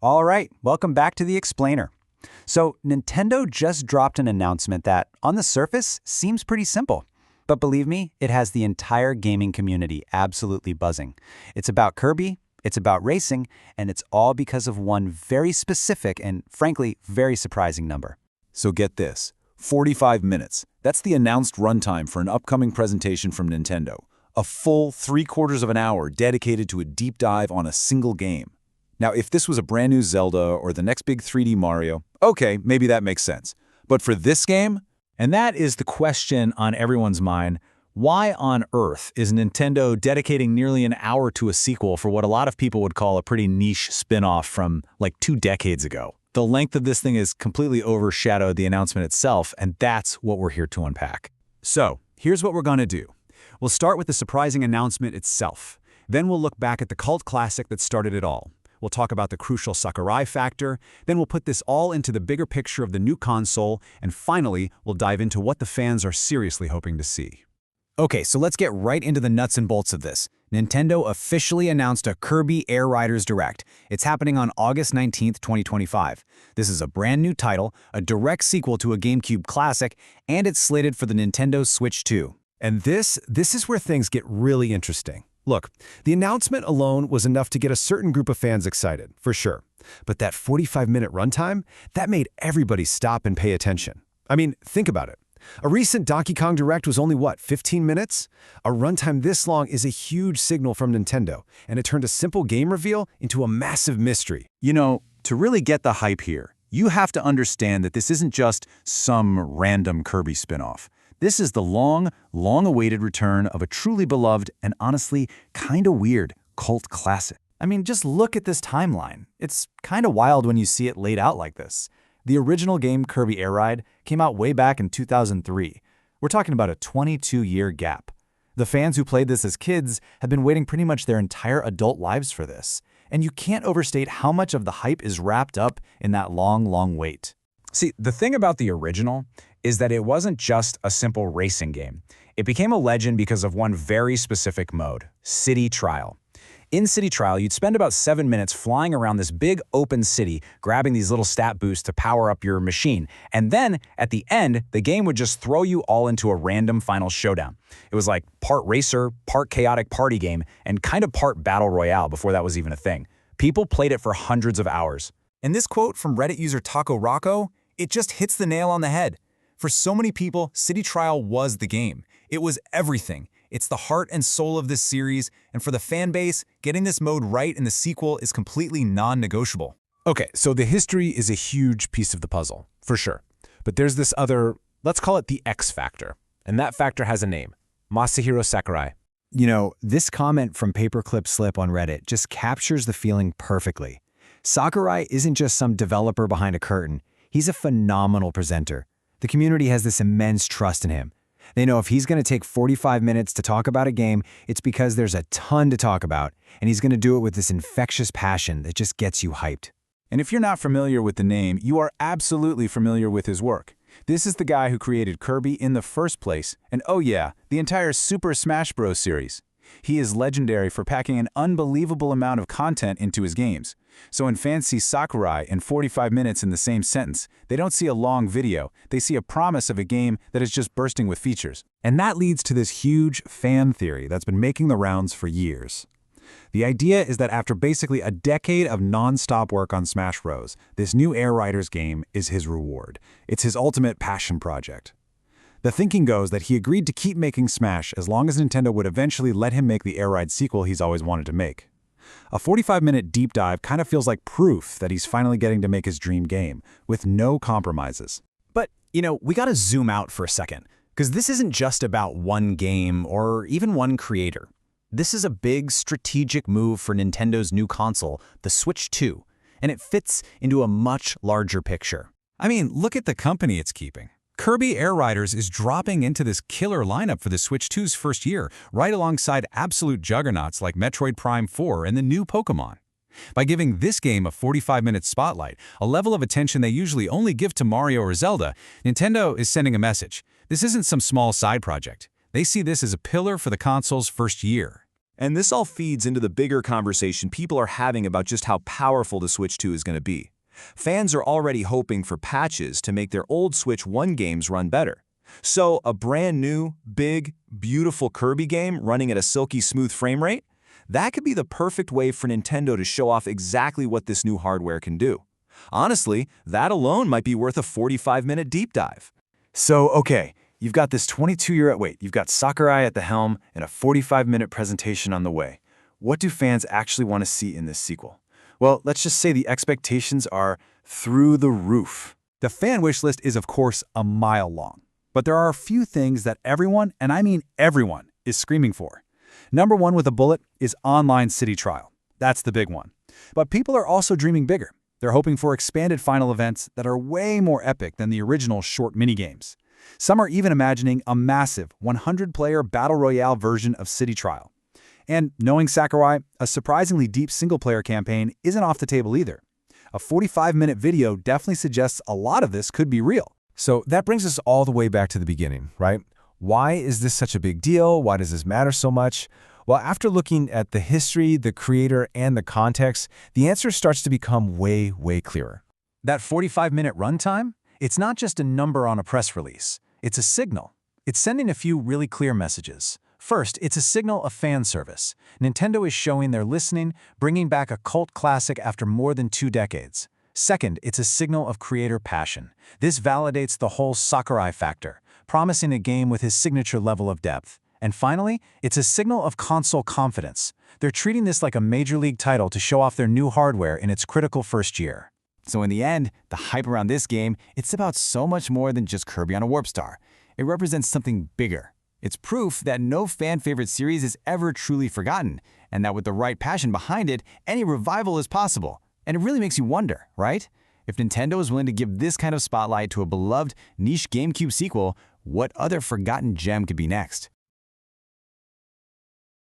All right, welcome back to the Explainer. So, Nintendo just dropped an announcement that, on the surface, seems pretty simple. But believe me, it has the entire gaming community absolutely buzzing. It's about Kirby, it's about racing, and it's all because of one very specific and, frankly, very surprising number. So get this, 45 minutes. That's the announced runtime for an upcoming presentation from Nintendo. A full 3/4 of an hour dedicated to a deep dive on a single game. Now, if this was a brand new Zelda or the next big 3D Mario, okay, maybe that makes sense. But for this game? And that is the question on everyone's mind. Why on earth is Nintendo dedicating nearly an hour to a sequel for what a lot of people would call a pretty niche spin-off from like 2 decades ago? The length of this thing has completely overshadowed the announcement itself, and that's what we're here to unpack. So, here's what we're going to do. We'll start with the surprising announcement itself. Then we'll look back at the cult classic that started it all. We'll talk about the crucial Sakurai factor, then we'll put this all into the bigger picture of the new console, and finally, we'll dive into what the fans are seriously hoping to see. Okay, so let's get right into the nuts and bolts of this. Nintendo officially announced a Kirby Air Riders Direct. It's happening on August 19th, 2025. This is a brand new title, a direct sequel to a GameCube classic, and it's slated for the Nintendo Switch 2. And this is where things get really interesting. Look, the announcement alone was enough to get a certain group of fans excited, for sure. But that 45-minute runtime, that made everybody stop and pay attention. I mean, think about it. A recent Donkey Kong Direct was only, 15 minutes? A runtime this long is a huge signal from Nintendo, and it turned a simple game reveal into a massive mystery. You know, to really get the hype here, you have to understand that this isn't just some random Kirby spin-off. This is the long-awaited return of a truly beloved and honestly kinda weird cult classic. I mean, just look at this timeline. It's kinda wild when you see it laid out like this. The original game Kirby Air Ride came out way back in 2003. We're talking about a 22-year gap. The fans who played this as kids have been waiting pretty much their entire adult lives for this. And you can't overstate how much of the hype is wrapped up in that long wait. See, the thing about the original is that it wasn't just a simple racing game. It became a legend because of one very specific mode, City Trial. In City Trial, you'd spend about 7 minutes flying around this big open city, grabbing these little stat boosts to power up your machine. And then, at the end, the game would just throw you all into a random final showdown. It was like part racer, part chaotic party game, and kind of part battle royale before that was even a thing. People played it for hundreds of hours. And this quote from Reddit user Taco Rocco, it just hits the nail on the head. For so many people, City Trial was the game. It was everything. It's the heart and soul of this series, and for the fan base, getting this mode right in the sequel is completely non-negotiable. Okay, so the history is a huge piece of the puzzle, for sure. But there's this other, let's call it the X factor. And that factor has a name, Masahiro Sakurai. You know, this comment from Paperclip Slip on Reddit just captures the feeling perfectly. Sakurai isn't just some developer behind a curtain. He's a phenomenal presenter. The community has this immense trust in him. They know if he's going to take 45 minutes to talk about a game, it's because there's a ton to talk about, and he's going to do it with this infectious passion that just gets you hyped. And if you're not familiar with the name, you are absolutely familiar with his work. This is the guy who created Kirby in the first place, and oh yeah, the entire Super Smash Bros. Series. He is legendary for packing an unbelievable amount of content into his games. So when fans see Sakurai and 45 minutes in the same sentence, they don't see a long video, they see a promise of a game that is just bursting with features. And that leads to this huge fan theory that's been making the rounds for years. The idea is that after basically a decade of non-stop work on Smash Bros., this new Air Riders game is his reward. It's his ultimate passion project. The thinking goes that he agreed to keep making Smash as long as Nintendo would eventually let him make the Air Ride sequel he's always wanted to make. A 45-minute deep dive kind of feels like proof that he's finally getting to make his dream game, with no compromises. But, you know, we gotta zoom out for a second, because this isn't just about one game or even one creator. This is a big strategic move for Nintendo's new console, the Switch 2, and it fits into a much larger picture. I mean, look at the company it's keeping. Kirby Air Riders is dropping into this killer lineup for the Switch 2's first year, right alongside absolute juggernauts like Metroid Prime 4 and the new Pokémon. By giving this game a 45-minute spotlight, a level of attention they usually only give to Mario or Zelda, Nintendo is sending a message. This isn't some small side project. They see this as a pillar for the console's first year. And this all feeds into the bigger conversation people are having about just how powerful the Switch 2 is going to be. Fans are already hoping for patches to make their old Switch 1 games run better. So a brand new, big, beautiful Kirby game running at a silky smooth frame rate? That could be the perfect way for Nintendo to show off exactly what this new hardware can do. Honestly, that alone might be worth a 45-minute deep dive. So, okay, you've got this you've got Sakurai at the helm and a 45-minute presentation on the way. What do fans actually want to see in this sequel? Well, let's just say the expectations are through the roof. The fan wish list is, of course, a mile long. But there are a few things that everyone, and I mean everyone, is screaming for. Number one with a bullet is online city trial. That's the big one. But people are also dreaming bigger. They're hoping for expanded final events that are way more epic than the original short minigames. Some are even imagining a massive 100-player battle royale version of City Trial. And knowing Sakurai, a surprisingly deep single-player campaign isn't off the table either. A 45-minute video definitely suggests a lot of this could be real. So that brings us all the way back to the beginning, right? Why is this such a big deal? Why does this matter so much? Well, after looking at the history, the creator, and the context, the answer starts to become way, way clearer. That 45-minute runtime? It's not just a number on a press release. It's a signal. It's sending a few really clear messages. First, it's a signal of fan service. Nintendo is showing they're listening, bringing back a cult classic after more than 2 decades. Second, it's a signal of creator passion. This validates the whole Sakurai factor, promising a game with his signature level of depth. And finally, it's a signal of console confidence. They're treating this like a major league title to show off their new hardware in its critical first year. So in the end, the hype around this game, it's about so much more than just Kirby on a Warp Star. It represents something bigger. It's proof that no fan-favorite series is ever truly forgotten, and that with the right passion behind it, any revival is possible. And it really makes you wonder, right? If Nintendo is willing to give this kind of spotlight to a beloved niche GameCube sequel, what other forgotten gem could be next?